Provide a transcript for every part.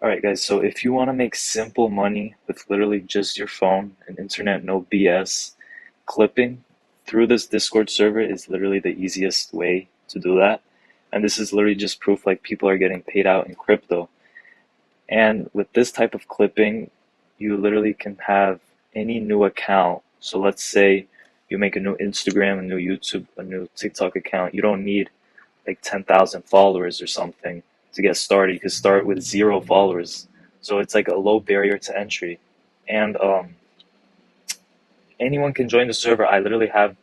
Alright guys, so if you want to make simple money with literally just your phone and internet, no BS, clipping through this Discord server is literally the easiest way to do that. And this is literally just proof like people are getting paid out in crypto. And with this type of clipping, you literally can have any new account. So let's say you make a new Instagram, a new YouTube, a new TikTok account. You don't need like 10,000 followers or something to get started. You can start with 0 followers. So it's like a low barrier to entry. And anyone can join the server. I literally have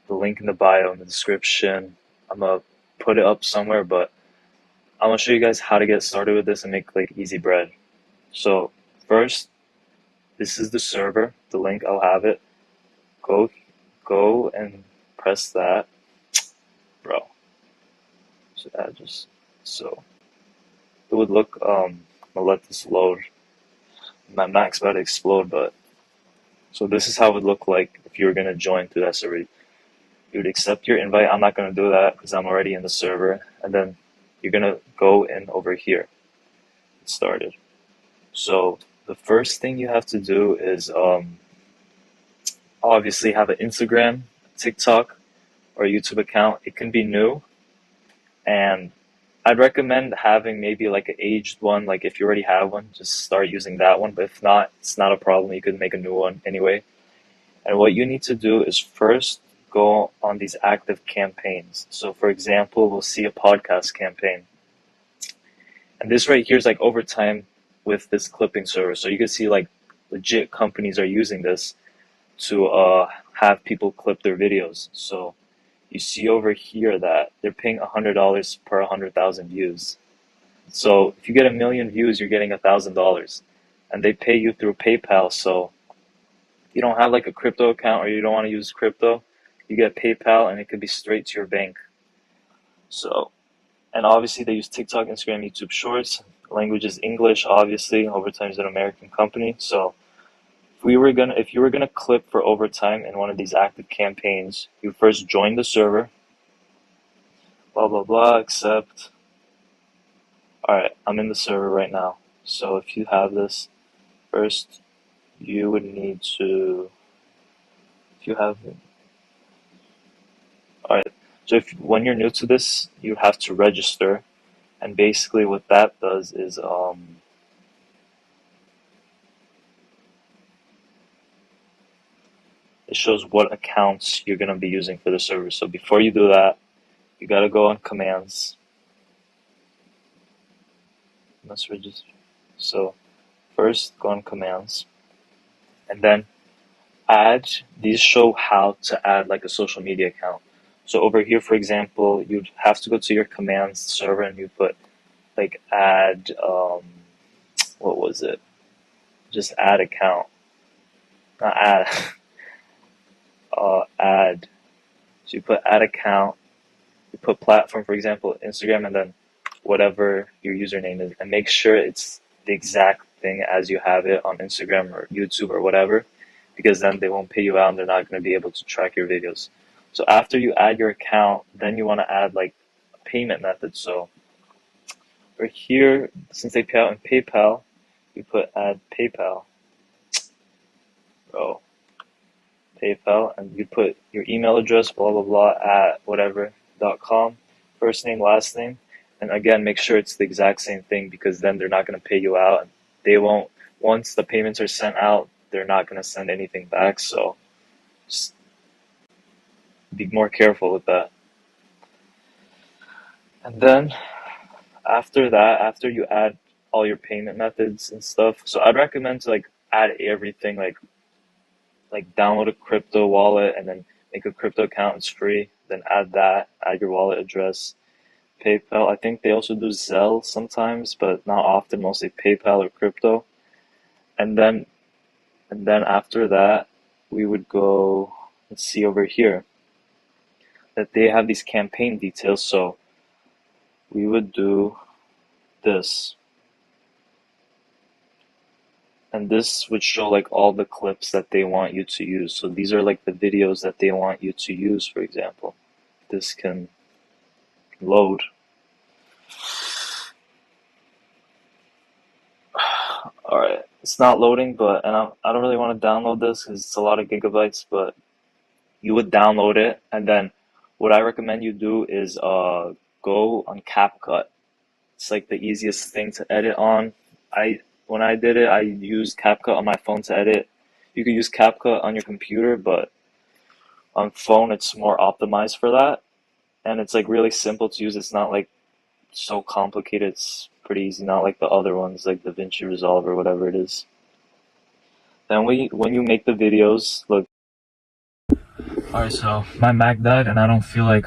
the link in the bio in the description. I'm gonna put it up somewhere, but I'm gonna show you guys how to get started with this and make like easy bread. So first, this is the server. The link, I'll have it. Go and press that, bro. So that just so it would look. I'm gonna let this load. My Mac's about to explode, but so this is how it would look like if you were gonna join through that server. You would accept your invite. I'm not gonna do that because I'm already in the server, and then you're gonna go in over here. Get started. So the first thing you have to do is obviously have an Instagram, TikTok, or YouTube account. It can be new, and I'd recommend having maybe like an aged one. Like if you already have one, just start using that one. But if not, it's not a problem. You can make a new one anyway. And what you need to do is first go on these active campaigns. So for example, we'll see a podcast campaign. And this right here is like over time with this clipping server. So you can see like legit companies are using this to have people clip their videos. So you see over here that they're paying $100 per 100,000 views. So if you get 1,000,000 views, you're getting $1,000, and they pay you through PayPal. So if you don't have like a crypto account or you don't want to use crypto, you get PayPal, and it could be straight to your bank. So, and obviously they use TikTok, Instagram, YouTube Shorts. Language is English, obviously. Overtime is an American company. So if you were gonna clip for overtime in one of these active campaigns, you first join the server, blah blah blah, accept. Alright, I'm in the server right now. So if you have this, first you would need to, if you have, alright, so if when you're new to this, you have to register, and basically what that does is it shows what accounts you're gonna be using for the server. So before you do that, you gotta go on commands. Let's register. So first go on commands, and then add. These show how to add like a social media account. So over here, for example, you'd have to go to your commands server and you put like add, what was it? Just add account, not add, add. So you put add account, you put platform, for example, Instagram, and then whatever your username is, and make sure it's the exact thing as you have it on Instagram or YouTube or whatever, because then they won't pay you out and they're not going to be able to track your videos. So after you add your account, then you want to add like a payment method. So for here, since they pay out in PayPal, we put add PayPal. Oh, PayPal, and you put your email address, blah blah blah, at whatever.com, first name, last name, and again, make sure it's the exact same thing because then they're not going to pay you out. And they won't. Once the payments are sent out, they're not going to send anything back. So just be more careful with that. And then after that, after you add all your payment methods and stuff, so I'd recommend to like add everything, like download a crypto wallet and then make a crypto account. It's free. Then add that, add your wallet address, PayPal. I think they also do Zelle sometimes, but not often. Mostly PayPal or crypto. And then after that, we would go. Let's see over here that they have these campaign details. So we would do this. And this would show like all the clips that they want you to use. So these are like the videos that they want you to use, for example. This can load. Alright, it's not loading, but I don't really want to download this because it's a lot of gigabytes, but you would download it, and then what I recommend you do is go on CapCut. It's like the easiest thing to edit on. I When I did it, I used CapCut on my phone to edit. You could use CapCut on your computer, but on phone it's more optimized for that. And it's like really simple to use. It's not like so complicated. It's pretty easy, not like the other ones like DaVinci Resolve or whatever it is. Then when you make the videos, look. Alright, so my Mac died and I don't feel like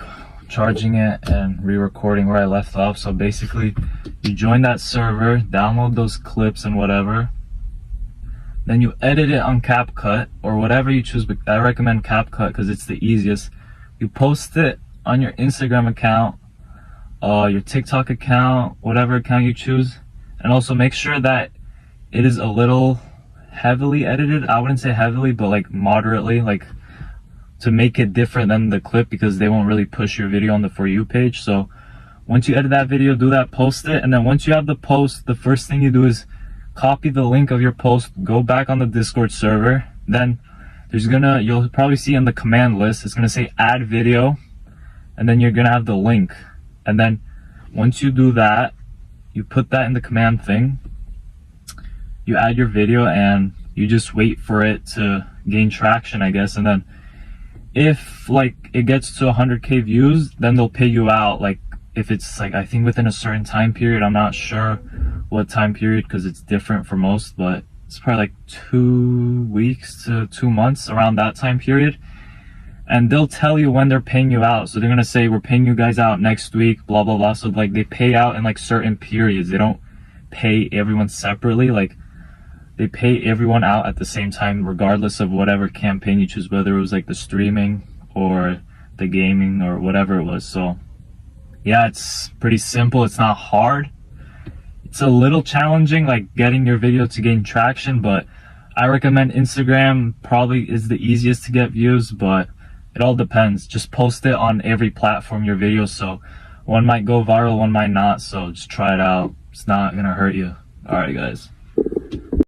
charging it and re-recording where I left off. So basically, you join that server, download those clips and whatever. Then you edit it on CapCut or whatever you choose, but I recommend CapCut because it's the easiest. You post it on your Instagram account, your TikTok account, whatever account you choose. And also make sure that it is a little heavily edited. I wouldn't say heavily, but like moderately, like to make it different than the clip, because they won't really push your video on the For You page. So once you edit that video, do that, post it, and then once you have the post, the first thing you do is copy the link of your post, go back on the Discord server. Then you'll probably see in the command list, it's gonna say add video, and then you're gonna have the link. And then once you do that, you put that in the command thing, you add your video, and you just wait for it to gain traction, I guess. And then if like it gets to 100k views, then they'll pay you out. Like if it's like, I think within a certain time period, I'm not sure what time period because it's different for most, but it's probably like 2 weeks to 2 months, around that time period. And they'll tell you when they're paying you out. So they're gonna say, we're paying you guys out next week, blah blah blah. So like they pay out in like certain periods. They don't pay everyone separately. Like they pay everyone out at the same time, regardless of whatever campaign you choose, whether it was like the streaming or the gaming or whatever it was. So yeah, it's pretty simple. It's not hard. It's a little challenging, like getting your video to gain traction, but I recommend Instagram probably is the easiest to get views, but it all depends. Just post it on every platform, your videos. So one might go viral, one might not. So just try it out. It's not gonna hurt you. All right, guys.